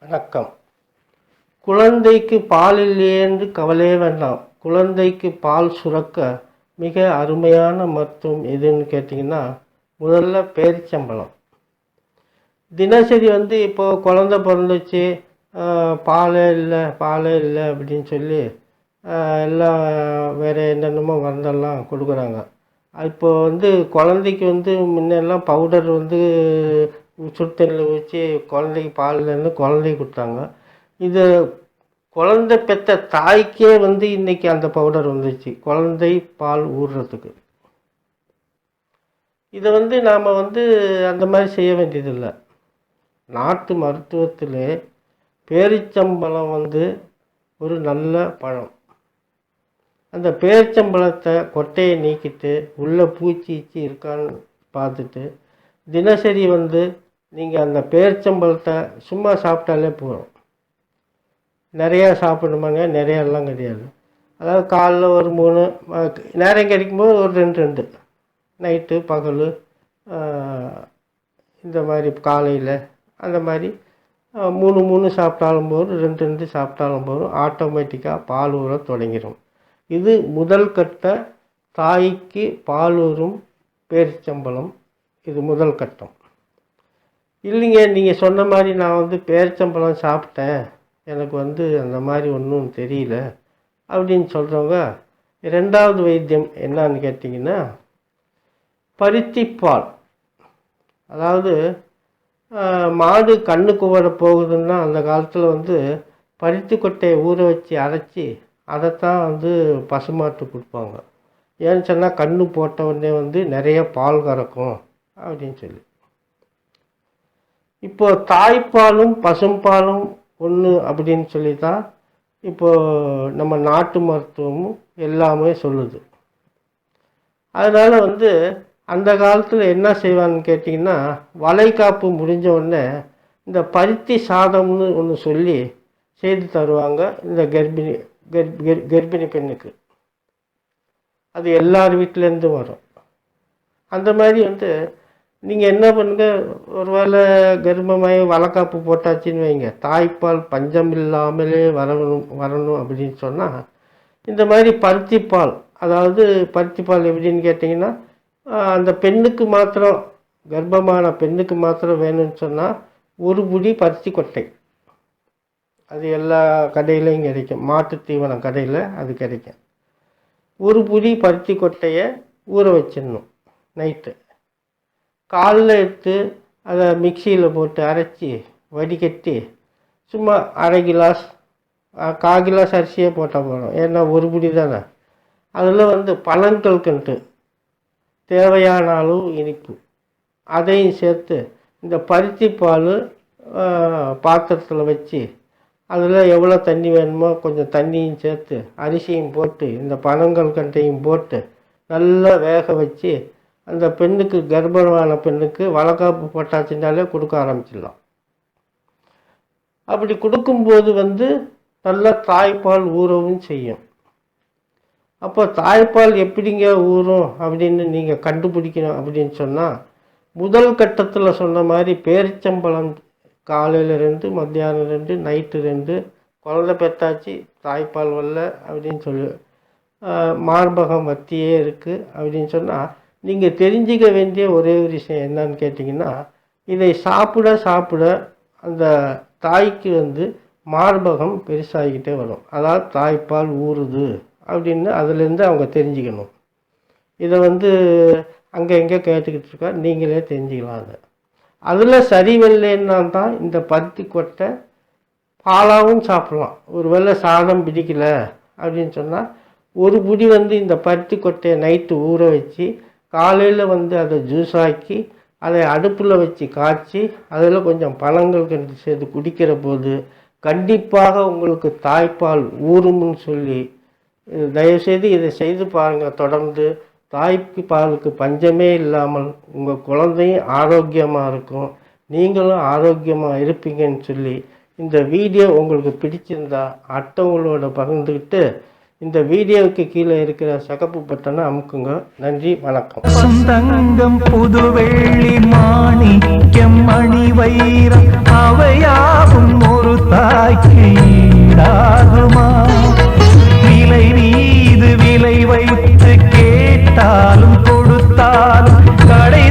வணக்கம். குழந்தைக்கு பால் இல்லையே என்று கவலையே வேண்டாம். குழந்தைக்கு பால் சுரக்க மிக அருமையான மருத்துவம் எதுன்னு கேட்டிங்கன்னா, முதல்ல பேரிச்சம்பழம். தினசரி இப்போது குழந்த பிறந்துச்சு, பாலே இல்லை அப்படின்னு சொல்லி எல்லாம் வேறு என்னென்னமோ மருந்தெல்லாம் கொடுக்குறாங்க. இப்போது குழந்தைக்கு முன்னெல்லாம் பவுடர் சுடுதண்ணியில் ஊற்றி குழந்தைக்கு பால்லேருந்து குழந்தைக்கு கொடுத்தாங்க. இது குழந்தை பெற்ற தாய்க்கே இன்றைக்கி அந்த பவுடர் வந்துச்சு குழந்தை பால் ஊறுறதுக்கு. இதை நாம் அந்த மாதிரி செய்ய வேண்டியதில்லை. நாட்டு மருத்துவத்திலே பேரிச்சம்பழம் ஒரு நல்ல பழம். அந்த பேரிச்சம்பழத்தை கொட்டையை நீக்கிட்டு உள்ளே பூச்சி இருக்கான்னு பார்த்துட்டு தினசரி நீங்கள் அந்த பேரிச்சம்பழத்தை சும்மா சாப்பிட்டாலே போதும். நிறையா சாப்பிடணுமாங்க, நிறையெல்லாம் கிடையாது. அதாவது காலைல ஒரு 3, நேரம் கிடைக்கும்போது ஒரு 2 நைட்டு பகல் இந்த மாதிரி காலையில் அந்த மாதிரி 3 சாப்பிட்டாலும் போதும், 2 சாப்பிட்டாலும் போதும், ஆட்டோமேட்டிக்காக பால் ஊற தொடங்கிடும். இது முதல் கட்ட தாய்க்கு பால் ஊறும் பேரிச்சம்பழம். இது முதல் கட்டம். இல்லைங்க, நீங்கள் சொன்ன மாதிரி நான் பேரிச்சம்பழம் சாப்பிட்டேன், எனக்கு அந்த மாதிரி ஒன்றும் தெரியல அப்படின்னு சொல்கிறவங்க, ரெண்டாவது வைத்தியம் என்னான்னு கேட்டிங்கன்னா, பருத்திப்பால். அதாவது மாடு கண்ணுக்கு வர போகுதுன்னா அந்த காலத்தில் பருத்தி கொட்டையை ஊற வச்சு அரைச்சி அதைத்தான் பசுமாட்டு கொடுப்பாங்க. ஏன்னு சொன்னால் கண்ணு போட்ட உடனே நிறைய பால் கறக்கும் அப்படின்னு சொல்லி. இப்போது தாய்ப்பாலும் பசும்பாலும் ஒன்று அப்படின்னு சொல்லி தான் இப்போது நம்ம நாட்டு மருத்துவமும் எல்லாமே சொல்லுது. அதனால் அந்த காலத்தில் என்ன செய்வான்னு கேட்டிங்கன்னா, வளைகாப்பு முடிஞ்ச உடனே இந்த பருத்தி சாதம்னு ஒன்று சொல்லி செய்து தருவாங்க இந்த கர்ப்பிணி பெண்ணுக்கு. அது எல்லார் வீட்டிலேருந்து வரும். அந்த மாதிரி நீங்கள் என்ன பண்ணுங்க, ஒருவேளை கர்ப்பமாகி வளைகாப்பு போட்டாச்சின்னு வைங்க, தாய்ப்பால் பஞ்சம் இல்லாமலே வரணும் அப்படின்னு சொன்னால் இந்த மாதிரி பருத்திப்பால். அதாவது பருத்திப்பால் எப்படின்னு கேட்டிங்கன்னா, அந்த பெண்ணுக்கு மாத்திரம், கர்ப்பமான பெண்ணுக்கு மாத்திரம் வேணும்னு சொன்னால் ஒரு புடி பருத்தி கொட்டை. அது எல்லா கடையிலையும் கிடைக்கும், மாட்டு தீவன கடையில் அது கிடைக்கும். ஒரு புடி பருத்தி கொட்டையை ஊற வச்சிடணும் நைட்டு. காலைல எடுத்து அதை மிக்சியில் போட்டு அரைச்சி வடிகட்டி சும்மா 1/2 கிளாஸ் 1/4 கிளாஸ் அரிசியே போட்டால் போதும். ஏன்னா ஒரு புடி தானே. அதில் பனங்கல்கண்டு தேவையான அளவு இனிப்பு அதையும் சேர்த்து இந்த பருத்தி பால் பாத்திரத்தில் வச்சு அதில் எவ்வளோ தண்ணி வேணுமோ கொஞ்சம் தண்ணியும் சேர்த்து அரிசியும் போட்டு இந்த பனங்கல்கண்டையும் போட்டு நல்லா வேக வச்சு அந்த பெண்ணுக்கு, கர்ப்பமான பெண்ணுக்கு வளைகாப்பு போட்டாச்சுனாலே கொடுக்க ஆரம்பிச்சிடலாம். அப்படி கொடுக்கும்போது நல்லா தாய்ப்பால் ஊறவும் செய்யும். அப்போ தாய்ப்பால் எப்படிங்க ஊறும் அப்படின்னு நீங்கள் கண்டுபிடிக்கணும் அப்படின்னு சொன்னால், முதல் கட்டத்தில் சொன்ன மாதிரி பேரிச்சம்பழம் காலையில் 2, மத்தியானம் 2, நைட்டு 2, குழந்தை பெற்றாச்சு தாய்ப்பால் வரல அப்படின்னு சொல்லி மார்பகம் வத்தியே இருக்குது அப்படின்னு சொன்னால், நீங்கள் தெரிஞ்சிக்க வேண்டிய ஒரே ஒரு விஷயம் என்னன்னு கேட்டிங்கன்னா, இதை சாப்பிட அந்த தாய்க்கு மார்பகம் பெருசாகிக்கிட்டே வரும். அதாவது தாய்ப்பால் ஊறுது அப்படின்னு அதுலேருந்து அவங்க தெரிஞ்சுக்கணும். இதை அங்கே எங்கே கேட்டுக்கிட்டு இருக்கா, நீங்களே தெரிஞ்சுக்கலாம். அதில் சரி வரலன்னா தான் இந்த பருத்தி கொட்டை பாலாகவும் சாப்பிட்லாம். ஒரு வேளை சாதம் பிடிக்கல அப்படின்னு சொன்னால் ஒரு புடி இந்த பருத்தி கொட்டையை நைட்டு ஊற வச்சு காலையில் அதை ஜூஸ் ஆக்கி அதை அடுப்பில் வச்சு காய்ச்சி அதில் கொஞ்சம் பனங்கல்கண்டு சேர்த்து குடிக்கிற போது கண்டிப்பாக உங்களுக்கு தாய்ப்பால் ஊறும்னு சொல்லி, தயவுசெய்து இதை செய்து பாருங்கள். தொடர்ந்து தாய்க்கு பாலுக்கு பஞ்சமே இல்லாமல் உங்கள் குழந்தையும் ஆரோக்கியமாக இருக்கும், நீங்களும் ஆரோக்கியமாக இருப்பீங்கன்னு சொல்லி, இந்த வீடியோ உங்களுக்கு பிடிச்சிருந்தா அடுத்தவங்களோட பகிர்ந்துக்கிட்டு இந்த வீடியோவுக்கு கீழே இருக்கிற சிகப்பு பட்டனை அமுக்குங்க. நன்றி, வணக்கம். தங்கம் புதுவெள்ளி மாணிக்கம் மணி வைரம் அவையாவும் ஒரு கேட்டாலும் கொடுத்தாலும் கடை